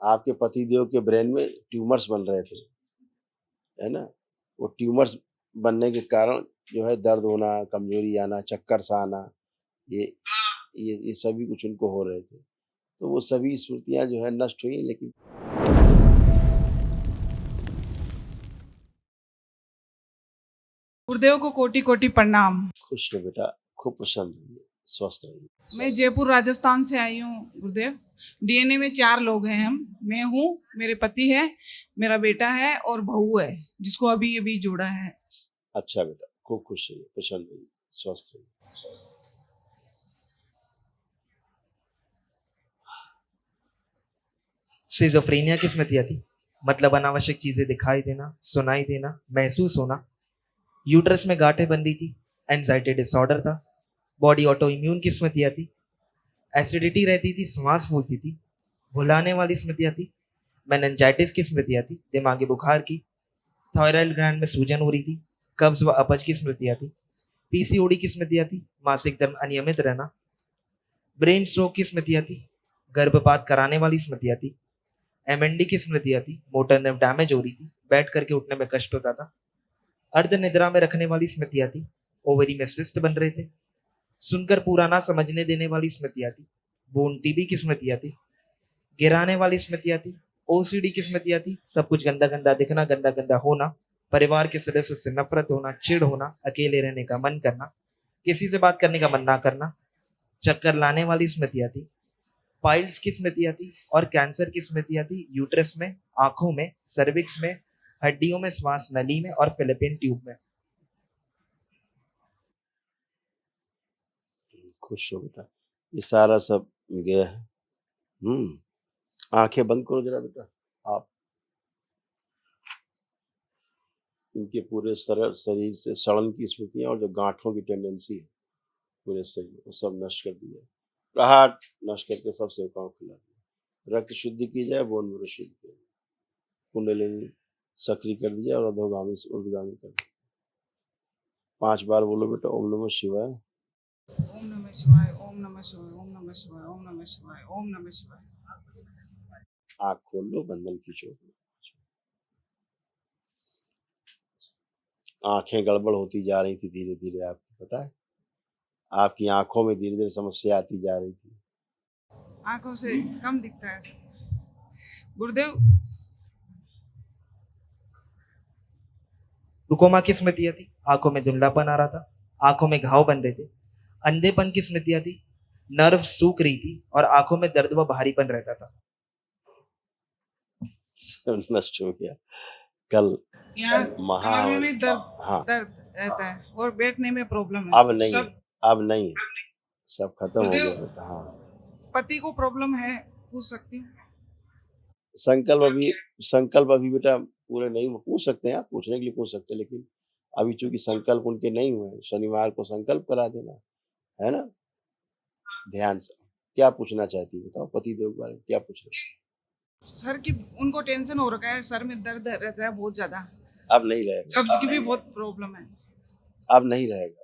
आपके पतिदेव के ब्रेन में ट्यूमर्स बन रहे थे, है ना? वो ट्यूमर्स बनने के कारण जो है दर्द होना, कमज़ोरी आना, चक्कर सा आना, ये ये सभी कुछ उनको हो रहे थे। तो वो सभी स्मृतियाँ जो है नष्ट हुई, लेकिन गुरुदेव को कोटि कोटि प्रणाम। खुश रहो बेटा, खूब प्रसन्न रहिए, स्वस्थ रहिए। मैं जयपुर राजस्थान से आई हूँ गुरुदेव। डीएनए में 4 लोग हैं हम। मैं हूँ, मेरे पति है, मेरा बेटा है और बहू है जिसको अभी अभी जोड़ा है। अच्छा बेटा, खूब खुश रहिए, प्रसन्न रहिए, स्वस्थ रहिए। सिजोफ्रेनिया की स्मृतियाँ थी, मतलब अनावश्यक चीजें दिखाई देना, सुनाई देना, महसूस होना। यूट्रस में गांठें बन रही थी, एंजाइटी डिसऑर्डर था। बॉडी ऑटो इम्यून की स्मृतियाँ थी, एसिडिटी रहती थी, सांस फूलती थी। भुलाने वाली स्मृतियाँ थी, मेनिंजाइटिस की स्मृतियाँ थी, दिमागी बुखार की। थायराइड ग्लैंड में सूजन हो रही थी, कब्ज व अपच की स्मृतियाँ थी। पीसीओडी की स्मृतियाँ थी, मासिक धर्म अनियमित रहना। ब्रेन स्ट्रोक की स्मृतियाँ थी, गर्भपात कराने वाली स्मृतियाँ थी। एमएनडी की स्मृतियाँ थी, मोटर नर्व डैमेज हो रही थी, बैठ करके उठने में कष्ट होता था। अर्ध निद्रा में रखने वाली स्मृतियाँ थी, ओवरी में सिस्ट बन रहे थे। सुनकर पूरा ना समझने देने वाली स्मृतियाँ थी, बोन टीबी की स्मृतियाँ थी, गिराने वाली स्मृतियाँ थी, ओसीडी की स्मृतियाँ थी, सब कुछ गंदा गंदा दिखना, गंदा गंदा होना, परिवार के सदस्य से नफरत होना, चिढ़ होना, अकेले रहने का मन करना, किसी से बात करने का मन ना करना, चक्कर लाने वाली स्मृतियाँ थी, पाइल्स की स्मृतियाँ थी और कैंसर की स्मृतियाँ थी, यूट्रस में, आंखों में, सर्विक्स में, हड्डियों में, श्वास नली में और फिलिपिन ट्यूब में। खुश हो बेटा, ये सारा सब गया है। आँखें बंद करो ज़रा बेटा आप। इनके पूरे शरीर से सड़न की स्मृतियाँ और जो गाँठों की टेंडेंसी है पूरे शरीर, वो सब नष्ट कर दिया। राहत नष्ट करके सब सेवकाओं को खिला दिया। रक्त शुद्धि की जाए, बोन मैरो शुद्ध किया जाए, कुंडलिनी सक्रिय कर दिया और अधोगामी से ऊर्ध्वगामी कर दिया। 5 बार बोलो बेटा, ओम नमः शिवाय। ओम नमः शिवाय, ओम नमः शिवाय, ओम नमः शिवाय, ओम नमः शिवाय, ओम नमः शिवाय। आँख खोल लो, बंधन खींचो। आँखें गड़बड़ होती जा रही थी धीरे-धीरे, आपको पता है? आपकी आँखों में धीरे-धीरे समस्या आती जा रही थी। आंखों से कम दिखता है गुरुदेव। ग्लूकोमा की स्मृतियाँ थी, आंखों में धुंधलापन आ रहा था, आंखों में घाव बन रहे थे। अंधेपन की स्मृतियाँ थी, नर्व सूख रही थी और आंखों में दर्द व भारीपन रहता था। सब नष्ट हो गया। कल यहाँ कमर महावन, में दर्द हाँ, दर्द रहता है और बैठने में प्रॉब्लम है अब नहीं है, सब। अब नहीं है, सब खत्म हो गुरुदेव, गया बेटा। हाँ, पति को प्रॉब्लम है, पूछ सकती हूँ? संकल्प अभी बेटा पूरे नहीं हुए। पूछ सकते हैं आप, पूछने के लिए पूछ सकते हैं, लेकिन अभी चूँकि संकल्प उनके नहीं हुए हैं, शनिवार को संकल्प करा देना, है ना? ध्यान से। क्या पूछना चाहती है बताओ, पतिदेव के बारे में क्या पूछ रहे हो? सर की उनको टेंशन हो रखा है, सर में दर्द रहता है बहुत ज्यादा, अब नहीं रहेगा, कब्ज की भी बहुत प्रॉब्लम है। अब नहीं रहेगा,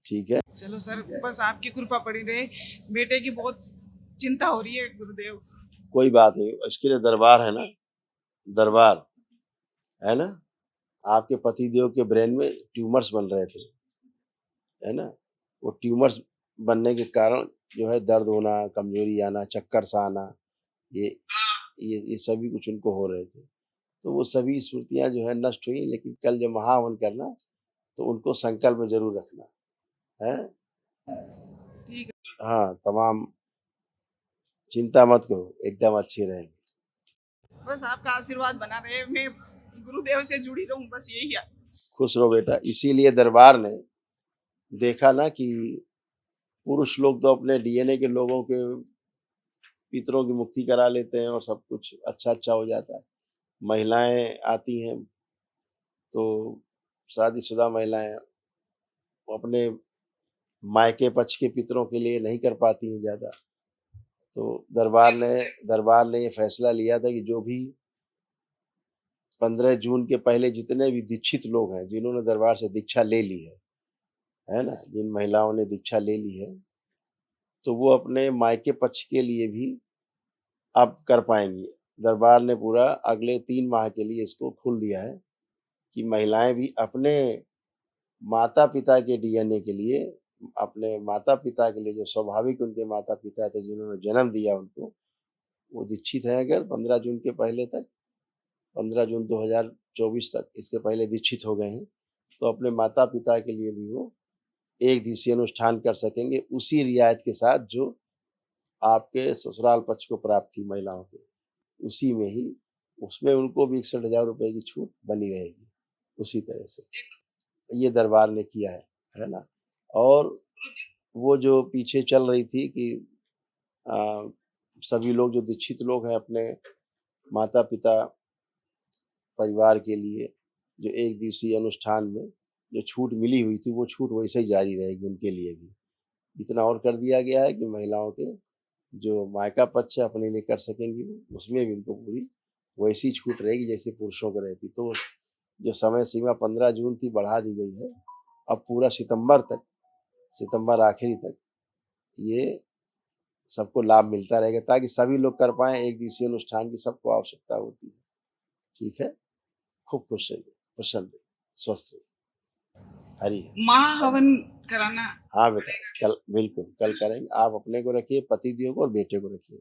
ठीक है? चलो सर, बस आपकी कृपा पड़ी रहे। बेटे की बहुत चिंता हो रही है गुरुदेव। कोई बात नहीं, इसके लिए दरबार है ना, दरबार, है ना? आपके पतिदेव के ब्रेन में ट्यूमर्स बन रहे थे, है ना? वो ट्यूमर्स बनने के कारण जो है दर्द होना, कमज़ोरी आना, चक्कर सा आना, ये ये सभी कुछ उनको हो रहे थे। तो वो सभी स्मृतियाँ जो है नष्ट हुई, लेकिन कल जब महाहवन करना, तो उनको संकल्प में ज़रूर रखना, हैं? ठीक है। हाँ, तमाम चिंता मत करो, एकदम अच्छे रहेंगे। बस आपका आशीर्वाद बना रहे, मैं गुरुदेव से जुड़ी रहूं, बस यही है। खुश रहो बेटा, इसीलिए दरबार ने देखा ना कि पुरुष लोग तो अपने डीएनए के लोगों के पितरों की मुक्ति करा लेते हैं और सब कुछ अच्छा-अच्छा हो जाता है। महिलाएँ आती हैं, तो शादीशुदा महिलाएँ वो अपने मायके पक्ष के पितरों के लिए नहीं कर पाती हैं ज़्यादा। तो दरबार ने ये फैसला लिया था कि जो भी 15 जून के पहले जितने भी दीक्षित लोग हैं, जिन्होंने दरबार से दीक्षा ले ली है ना? जिन महिलाओं ने दीक्षा ले ली है, तो वो अपने मायके पक्ष के लिए भी अब कर पाएंगी। दरबार ने पूरा अगले 3 माह के लिए इसको खोल दिया है कि महिलाएं भी अपने माता पिता के डीएनए के लिए, अपने माता पिता के लिए जो स्वाभाविक उनके माता पिता थे जिन्होंने जन्म दिया उनको, वो दीक्षित हैं अगर 15 जून के पहले तक, 15 जून 2024 तक इसके पहले दीक्षित हो गए हैं, तो अपने माता पिता के लिए भी वो एक दिवसीय अनुष्ठान कर सकेंगे उसी रियायत के साथ जो आपके ससुराल पक्ष को प्राप्त थी महिलाओं के, उसी में ही उसमें उनको भी 61,000 रुपए की छूट बनी रहेगी उसी तरह से। ये दरबार ने किया है ना। और वो जो पीछे चल रही थी कि सभी लोग जो दीक्षित लोग हैं अपने माता पिता परिवार के लिए जो एक दिवसीय अनुष्ठान में जो छूट मिली हुई थी वो छूट वैसे ही जारी रहेगी उनके लिए भी। इतना और कर दिया गया है कि महिलाओं के जो मायका पक्ष है अपने लिए कर सकेंगी वो, उसमें भी उनको पूरी वैसी छूट रहेगी जैसे पुरुषों को रहती। तो जो समय सीमा 15 जून थी बढ़ा दी गई है, अब पूरा सितंबर तक, सितंबर आखिरी तक ये सबको लाभ मिलता रहेगा ताकि सभी लोग कर पाएं एक दिवसीय अनुष्ठान की सबको आवश्यकता होती है। ठीक है, खूब खुश रहिए, प्रसन्न रहिए, स्वस्थ रहिए। हरी हरी। महाहवन कराना हाँ बेटा, कल बिल्कुल कल करेंगे। आप अपने को रखिए, पति देव को और बेटे को रखिए।